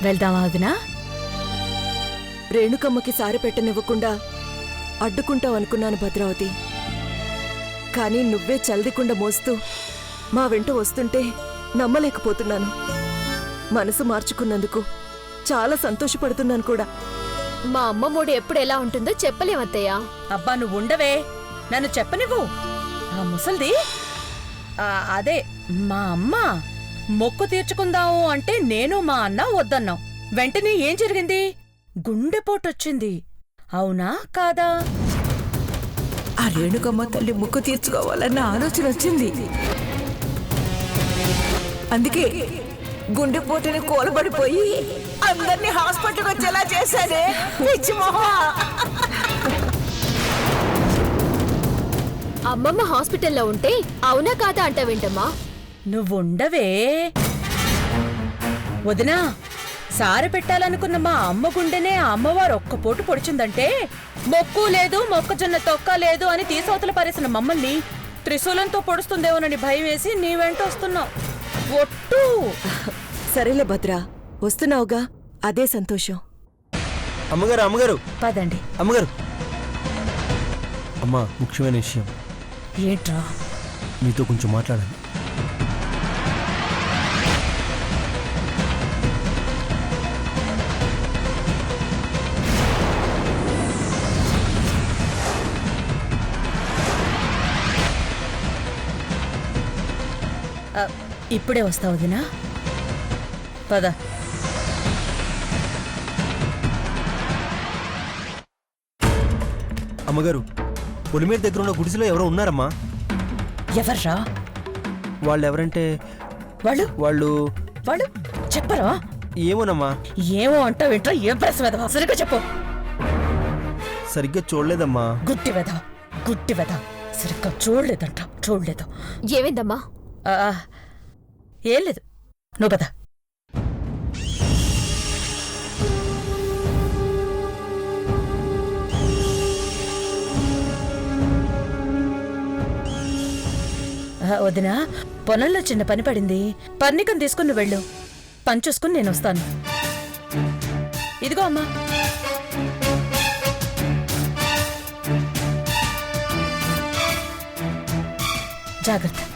వెళ్దామా వదినా? రేణుకమ్మకి సారి పెట్టనివ్వకుండా అడ్డుకుంటావు అనుకున్నాను భద్రావతి. కానీ నువ్వే చల్దికుండా మోస్తూ మా వెంట వస్తుంటే నమ్మలేకపోతున్నాను. మనసు మార్చుకున్నందుకు చాలా సంతోషపడుతున్నాను కూడా. మా అమ్మ మూడు ఎప్పుడు ఎలా ఉంటుందో చెప్పలేమత్తయ్యా. అబ్బా నువ్వు ఉండవే, నన్ను చెప్పనివ్వు. ఆ ముసల్ది అదే మా అమ్మ మొక్కు తీర్చుకుందాము అంటే నేను మా అన్న వద్దన్నాం. వెంటనే ఏం జరిగింది? గుండెపోటొచ్చింది. అవునా కాదా? ఆ రేణుకమ్మ తల్లి ముక్కు తీర్చుకోవాలన్న ఆలోచన వచ్చింది. అందుకే గుండెపోటుని కూలబడిపోయి అందరినీ హాస్పిటల్కి వచ్చేలా చేశానే. అమ్మమ్మ హాస్పిటల్లో ఉంటే అవునా కాదా అంటావేంటమ్మా? నువ్వుండవే వదినా. సారె పెట్టాలనుకున్న మా అమ్మ గుండెనే ఆ అమ్మవారు ఒక్క పోటు పొడిచిందంటే మొక్కు లేదు, మొక్కజొన్న తొక్క లేదు అని తీసవతల పారేసిన మమ్మల్ని త్రిశూలంతో పొడుస్తుందేమోనని భయం వేసి నీ వెంట వస్తున్నావు. ఒట్టు. సరేలే భద్రా, వస్తున్నావుగా, అదే సంతోషం. అమ్మగారు అమ్మగారు పదండి. అమ్మగారు. అమ్మా, ముఖ్యమైన విషయం. ఏంట్రా? మీతో కొంచెం మాట్లాడాలి. ఇప్పుడే వస్తావు వదినా. పద. అమ్మగారు, పొలిమేర దగ్గర ఉన్న గుడిసెలో ఎవరో ఉన్నారమ్మా. ఎవర్రా వాళ్ళు? ఎవరంటే వాళ్ళు వాళ్ళు వాళ్ళు చెప్పరా? ఏమోనమ్మా. ఏమో అంటావేంట్రా? ఏం ప్రశ్న వెధవా? సరిగ్గా చెప్పు. సరిగ్గా చూడలేదమ్మా. గుడ్డి వెధ, గుడ్డి వెధ. సరిగ్గా చూడలేదంట, చూడలేదు. ఏమైందమ్మా? ఏం లేదు, నువ్వు పద. వదినా, పొలంలో చిన్న పని పడింది. పర్ణికం తీసుకుని వెళ్ళు. పని చూసుకుని నేను వస్తాను. ఇదిగో అమ్మా. జాగ్రత్త.